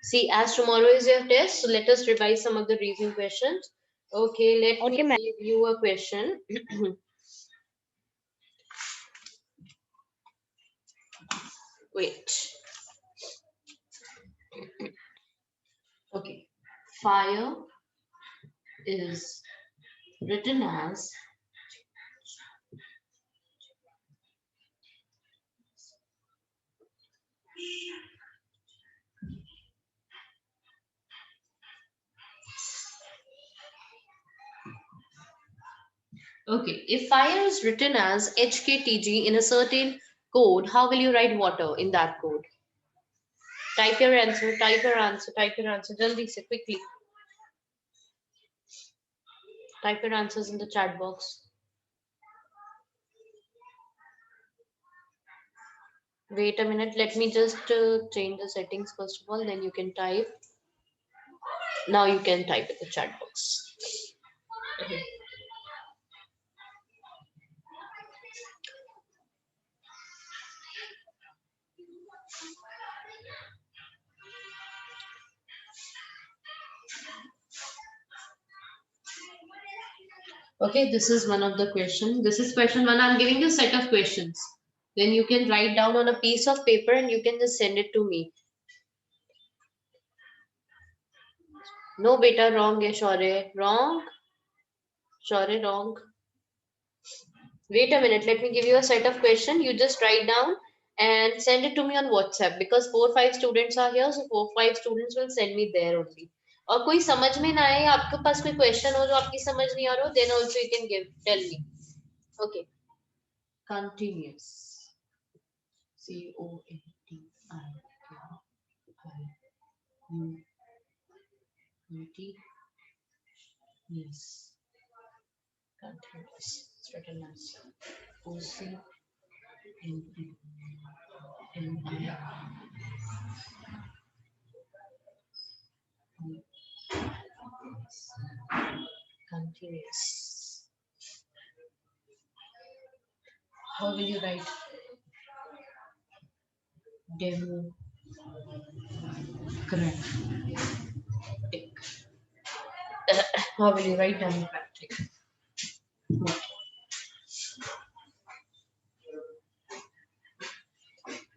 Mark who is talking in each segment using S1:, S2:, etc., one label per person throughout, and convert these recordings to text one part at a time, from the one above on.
S1: See, as tomorrow is your test, so let us revise some of the reasoning questions. Okay, let
S2: Okay,
S1: me
S2: ma'am.
S1: give you a question. Wait. Okay. Fire is written as okay. If fire is written as HKTG in a certain code, how will you write water in that code? Type your answer, type your answer, type your answer. Jaldi se, quickly. Type your answers in the chat box. Wait a minute, let me just change the settings first of all, then you can type. Now you can type in the chat box. Okay, this is one of the question. This is question one. I'm giving you a set of questions. Then you can write down on a piece of paper and you can just send it to me. No, beta, wrong hai, Shaurya. Wrong. Shaurya, wrong. Wait a minute, let me give you a set of question. You just write down and send it to me on WhatsApp because 4-5 students are here, so 4-5 students will send me there only. और कोई समझ में ना आए आपके पास कोई question हो जो आपकी समझ नहीं आ रहा हो, then also you can give tell me. Okay. Continuous. Continuous. Continuous. It's written as continuous. How will you write? Democratic. How will you write democratic?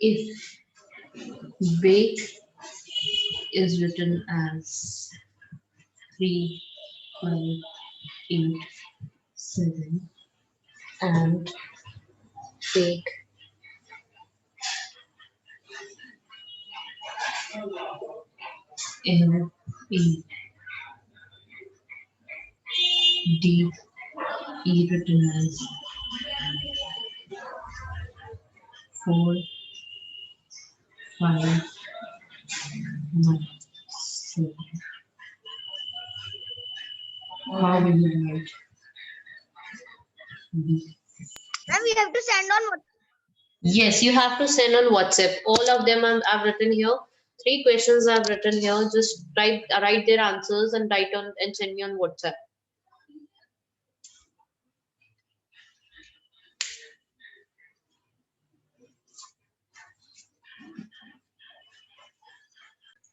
S1: If bake is written as 3, 5, 8, 7, and take N, E, D, E written as 4, 5, 9, 7. How will you write?
S2: Ma'am, we have to send on what?
S1: Yes, you have to send on WhatsApp. All of them I've written here. 3 questions I've written here. Just write their answers and write on and send me on WhatsApp.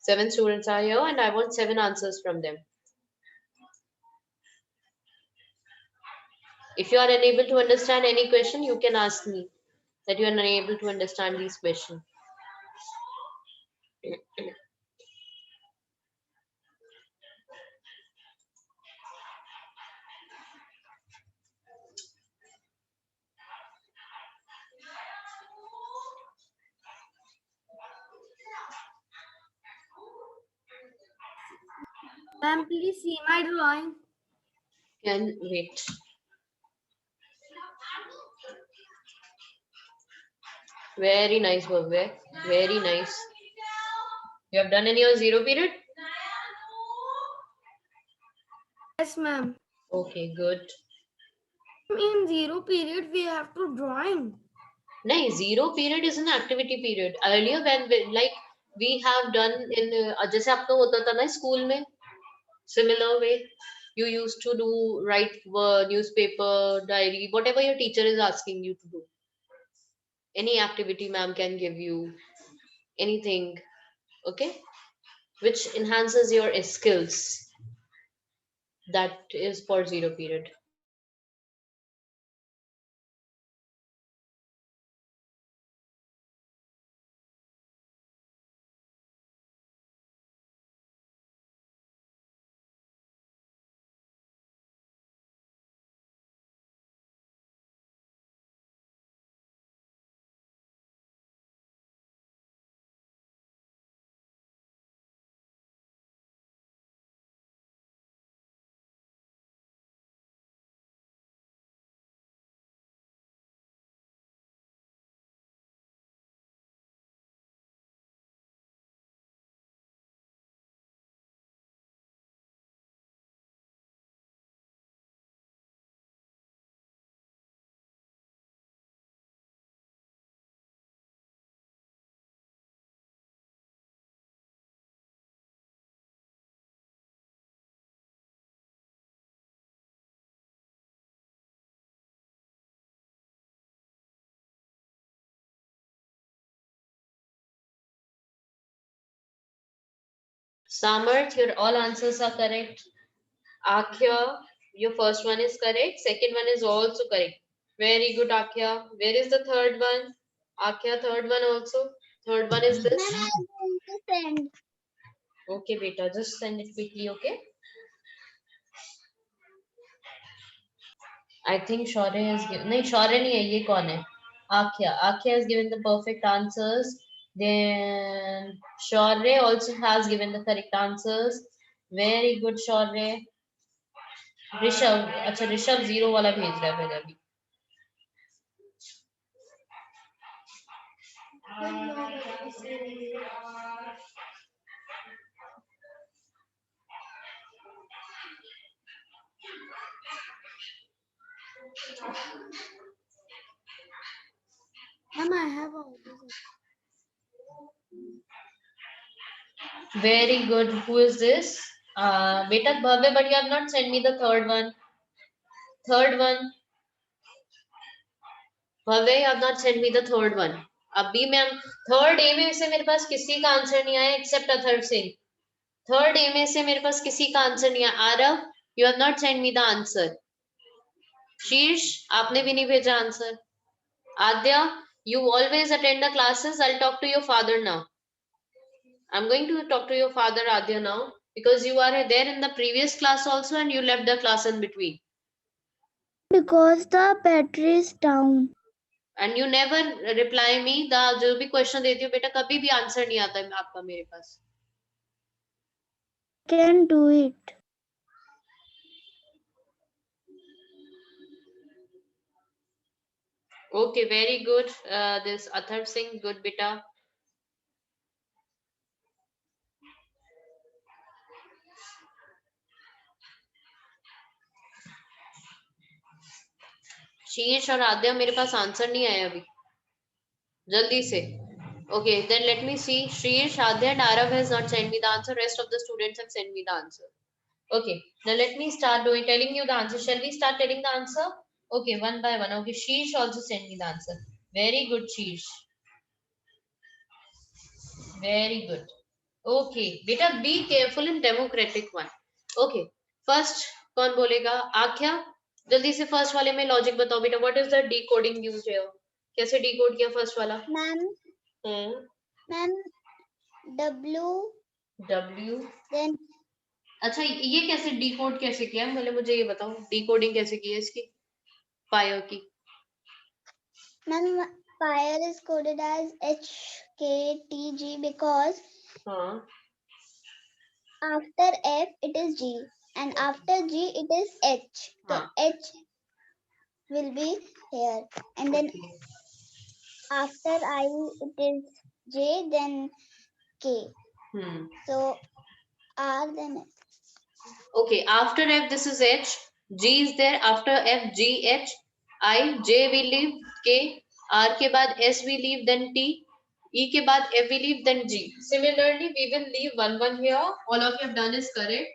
S1: Seven students are here and I want 7 answers from them. If you are unable to understand any question, you can ask me that you are unable to understand these questions.
S2: Ma'am, please see my drawing.
S1: Can wait. Very nice, Bhavya. Very nice. You have done in your 0 period?
S2: Yes, ma'am.
S1: Okay, good.
S2: In 0 period, we have to drawing.
S1: No, 0 period is an activity period. Earlier when we have done in जैसे आपका होता था ना school में, similar way you used to do write newspaper, diary, whatever your teacher is asking you to do. Any activity ma'am can give you anything. Okay. which enhances your skills. That is for 0 period. Samarth, your all answers are correct. Akhya, your first one is correct. Second one is also correct. Very good, Akhya. Where is the third one? Akhya, third one also. Third one is this.
S2: Ma'am, I am going to send.
S1: Okay, beta, just send it quickly, okay? I think Shaurya has given. No, Shaurya nahi hai. Ye kaun hai? Akhya. Akhya has given the perfect answers. Then Shaurya also has given the correct answers. Very good, Shaurya. Rishabh अच्छा ऋषभ 0 वाला भेज रहा है फिर अभी
S2: Ma'am, I have all this.
S1: Very good. Who is this? Beta Bhavya, but you have not sent me the third one. Third one. Bhavya, you have not sent me the third one. अभी ma'am third A में से मेरे पास किसी का answer नहीं आया except Atharv Singh third A में से मेरे पास किसी का आंसर नहीं आया Aarav you have not send me the answer Shirsh आपने भी नहीं भेजा answer Aadya you always attend the classes. I'll talk to your father now. I'm going to talk to your father Adya now because you are there in the previous class also and you left the class in between.
S2: Because the battery is down.
S1: And you never reply me. The जो भी question देती हो बेटा कभी भी answer नहीं आता है आपका मेरे पास.
S2: Can do it.
S1: Okay, very good. This Atharv Singh, good beta. शीर्ष और आद्या मेरे पास आंसर नहीं आया अभी जल्दी से okay then let me see Shrish Adya and Arav has not sent me the answer rest of the students have sent me the answer okay now let me start telling you the answer shall we start telling the answer okay one by one okay Shrish also sent me the answer very good Shrish very good okay beta be careful in democratic one okay first कौन बोलेगा आख्या जल्दी से first वाले में logic बताओ बेटा what is the decoding used here कैसे डिकोड किया फर्स्ट वाला
S2: Ma'am, ma'am,
S1: W
S2: then
S1: अच्छा ये कैसे डिकोड कैसे किया मतलब मुझे ये बताओ डिकोडिंग कैसे की है इसकी फायर की
S2: ma'am, fire is coded as HKTG because after F it is G and after G it is H. So H will be here and then after I it is J then K. So R then F.
S1: Okay, after F this is H, G is there, after F G H, I J we leave, K, R के बाद S we leave, then T, E के बाद F we leave, then G. Similarly, we will leave one here. All of you have done is correct.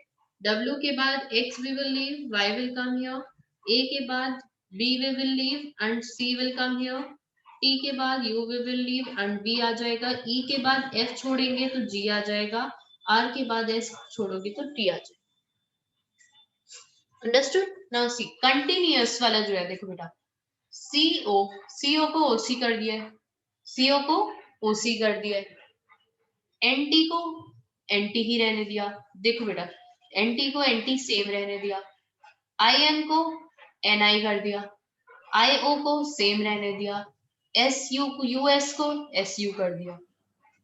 S1: W के बाद X we will leave, Y will come here. A के बाद B we will leave and C will come here. T के बाद U we will leave and B आ जाएगा. E के बाद F छोड़ेंगे तो G आ जाएगा. R के बाद S छोड़ोगे तो T आ जाए। अंडरस्टूड? नाउ सी कंटिन्यूअस वाला जो है, देखो बेटा, CO को OC कर दिया है, CO को OC कर दिया है, NT को NT ही रहने दिया। देखो बेटा, NT को NT सेम रहने दिया, IN को NI कर दिया, IO को सेम रहने दिया, SU को US को SU कर दिया।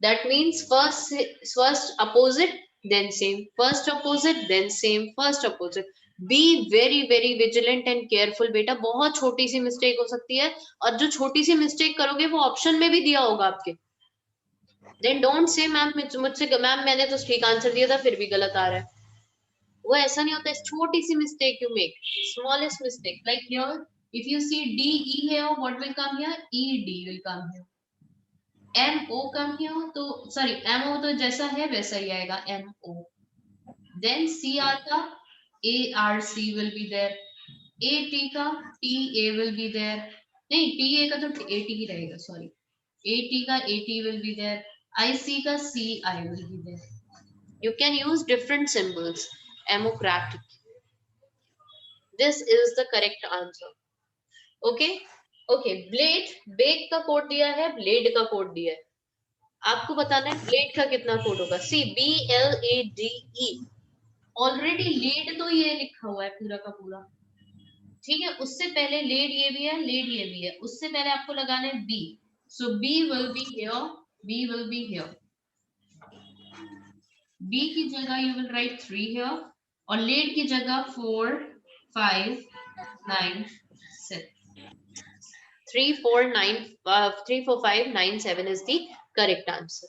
S1: That means first opposite, then same, first opposite, then same, first opposite. Be very very vigilant and careful बेटा, बहुत छोटी सी मिस्टेक हो सकती है, और जो छोटी सी मिस्टेक करोगे वो ऑप्शन में भी दिया होगा आपके। Then don't say मैम मुझसे, मैम मैंने तो ठीक आंसर दिया था फिर भी गलत आ रहा है। वो ऐसा नहीं होता है, छोटी सी mistake you make, smallest mistake, like here if you see DE here, what will come here? ED will come here, MO come here, तो सॉरी MO तो जैसा है वैसा ही आएगा, MO, then CR का ARC will be there, AT का TA will be there, नहीं TA का तो AT ही रहेगा, सॉरी, AT का AT will be there, IC का CI will be there. You can use different symbols. Democratic. This is the correct answer. Okay? Okay. Blade, bake का code दिया है, blade का कोड दिया है, आपको बताना है blade का कितना कोड होगा। See, BLADE. ऑलरेडी लेड तो ये लिखा हुआ है पूरा का पूरा, ठीक है, उससे पहले लेड ये भी है, लेड ये भी है, उससे पहले आपको लगाना है B, so B will be here, B will be here, B की जगह यू विल राइट 3 हियर, और लेड की जगह 4 5 9 7, 3 4 9 3 4 5 9 7 is the correct answer.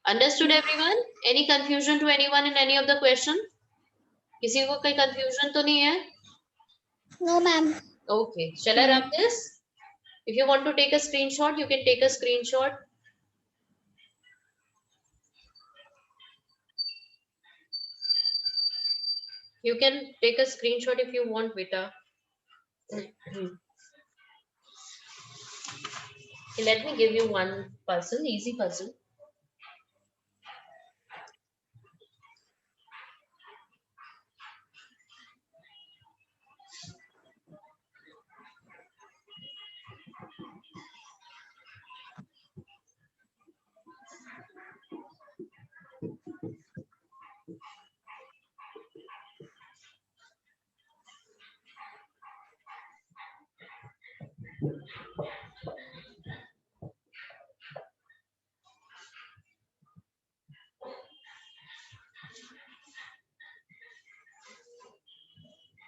S1: Understood everyone? Any confusion to anyone in any of the question? किसी को कोई confusion तो नहीं है?
S2: No, ma'am.
S1: Okay, shall I run this? If you want to take a screenshot, you can take a screenshot. You can take a screenshot if you want, beta. Let me give you one puzzle, easy puzzle.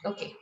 S1: Okay.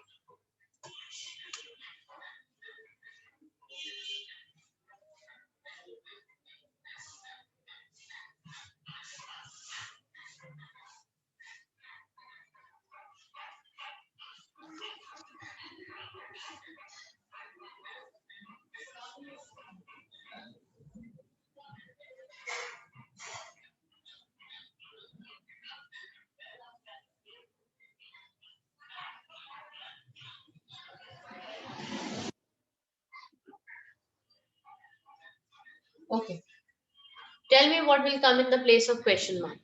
S1: Okay. Tell me what will come in the place of question mark.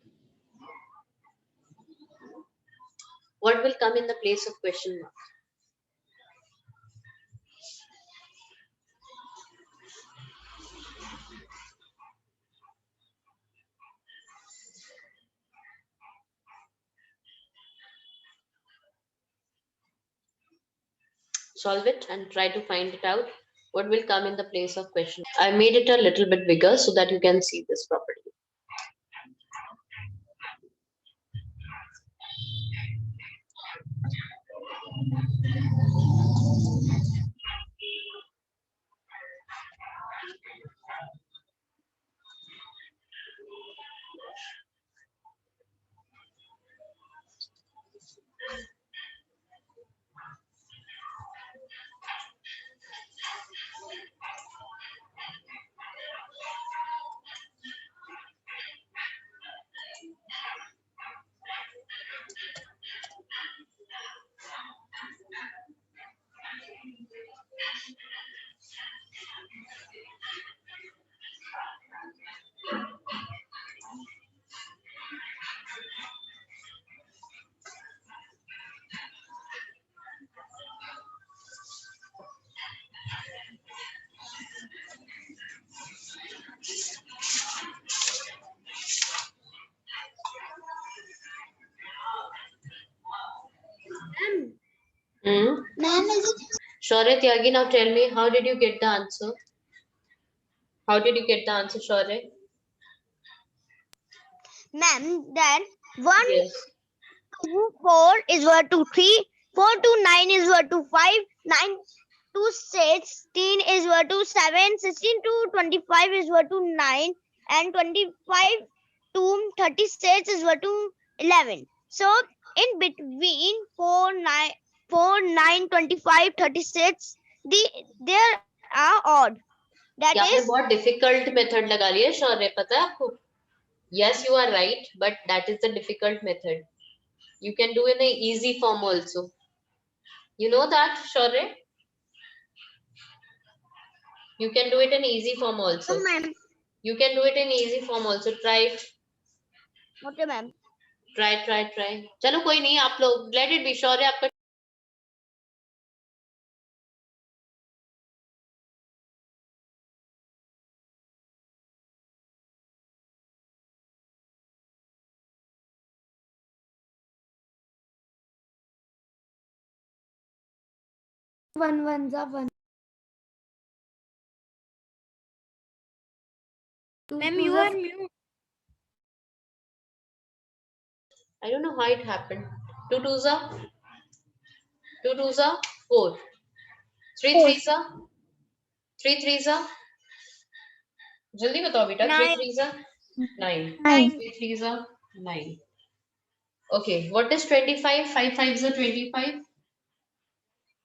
S1: What will come in the place of question mark? Solve it and try to find it out. What will come in the place of question? I made it a little bit bigger so that you can see this properly.
S2: Ma'am, is it?
S1: Shaurya Tyagi, now tell me, how did you get the answer? How did you get the answer, Shaurya?
S3: Ma'am, then 1
S1: Yes.
S3: to 4 is equal to 3, 4 to 9 is equal to 5, 9 to 16 is equal to 7, 16 to 25 is equal to 9, and 25 to 36 is equal to 11. So in between 4, 9, 25, 36, there are odd. That
S1: यहाँ पे
S3: is,
S1: बहुत difficult method लगा लिया है शौर्य, पता है आपको? Yes, you are right, but that is the difficult method. You can do in a easy form also. You know that, Shaurya? You can do it in easy form also.
S3: no, ma'am.
S1: You can do it in easy form also. Try it.
S3: Okay, ma'am.
S1: Try. चलो कोई नहीं, आप लोग let it be. शौर्य आपका
S4: One ones are one.
S3: Ma'am, you are mute.
S1: I don't know how it happened. 2 twos are 4. 3 threes are 3 threes are जल्दी बताओ बेटा. 3
S3: 9.
S1: threes are 9.
S3: 9.
S1: 3 threes are 9. Okay, what is 25? 5 fives are 25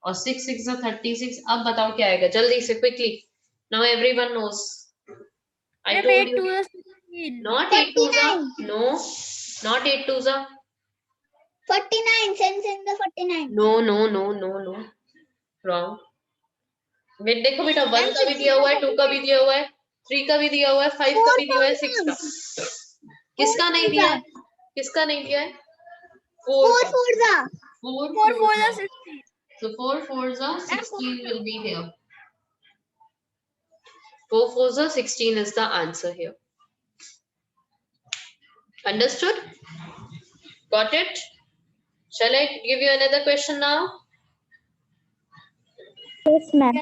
S1: और 6 6 are 36. अब बताओ क्या आएगा जल्दी से, quickly. Now everyone knows. I told you. Not 8 twos are.
S2: 49.
S1: No, not 8 twos are.
S2: 49. Send the 49.
S1: No. Wrong. Wait देखो बेटा, 1
S2: Ma'am,
S1: का भी दिया हुआ है, 2 का भी दिया हुआ है, 3 का भी दिया हुआ है, 5 का भी दिया हुआ है, 6 का. किसका नहीं दिया है? किसका नहीं दिया है? 4
S2: 4
S1: का.
S2: fours are.
S1: 4
S3: 4
S1: fours
S3: 4
S1: are.
S3: are 16.
S1: So 4 fours are 16 will be here. 4 fours are 16 is the answer here. Understood? Got it? Shall I give you another question now?
S2: Yes, ma'am.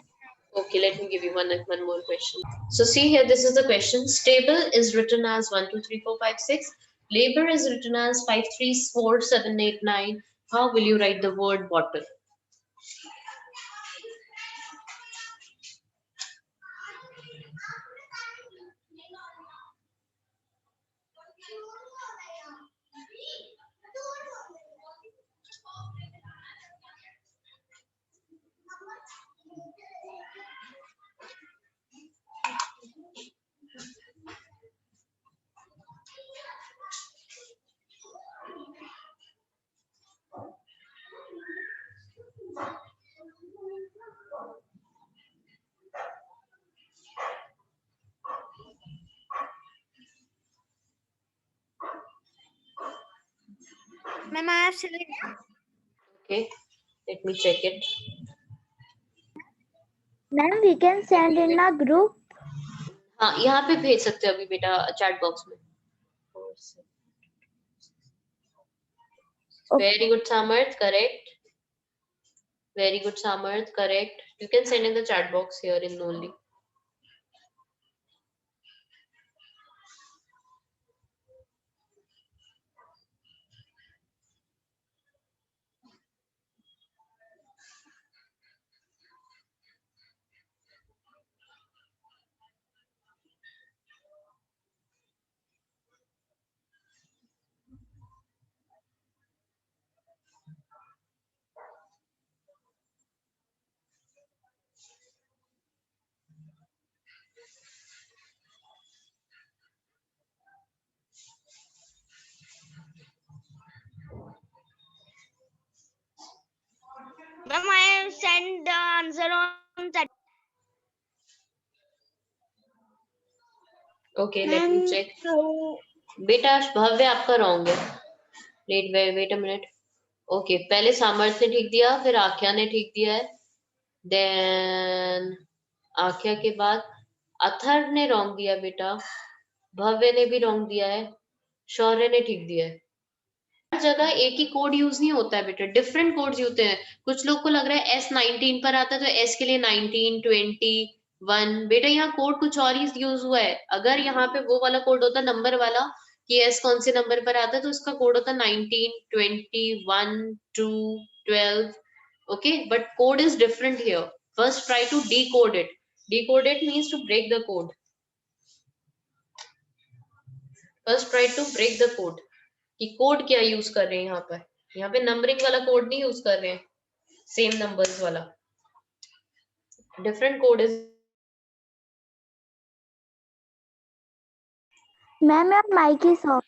S1: Okay, let me give you one more question. So see here, this is the question. Stable is written as 1 2 3 4 5 6. Labor is written as 5 3 4 7 8 9. How will you write the word bottle?
S3: Ma'am, I have selected.
S1: Okay, let me check it.
S2: Ma'am, we can send in a group.
S1: हाँ, यहाँ पे भेज सकते हो अभी बेटा chat box में. Very good, Samarth. Correct. Very good, Samarth. Correct. You can send in the chat box here in only.
S3: Ma'am, I have sent the answer on that.
S1: Okay, let me
S2: Ma'am,
S1: check.
S2: how?
S1: बेटा भव्य आपका wrong है. Wait a minute. Okay, पहले सामर्थ ने ठीक दिया, फिर आख्या ने ठीक दिया है, देन आख्या के बाद अथर ने रॉन्ग दिया बेटा, भव्य ने भी रॉन्ग दिया है, शौर्य ने ठीक दिया है. जगह एक ही कोड यूज नहीं होता है बेटा, डिफरेंट कोड्स होते हैं। कुछ लोग को लग रहा है S19 पर आता है तो S के लिए 19, 20, 1, बेटा यहाँ कोड कुछ और ही यूज हुआ है। अगर यहाँ पे वो वाला कोड होता नंबर वाला कि S कौन से नंबर पर आता है तो उसका कोड होता 19, 20, 1, 2, 12, okay, but code is different here. First try to decode it. Decode it means to break the code. First try to break the code. कि कोड क्या यूज कर रहे हैं यहाँ पे नंबरिंग वाला कोड नहीं यूज कर रहे हैं, सेम नंबर्स वाला, different code is.
S4: Ma'am mic is of.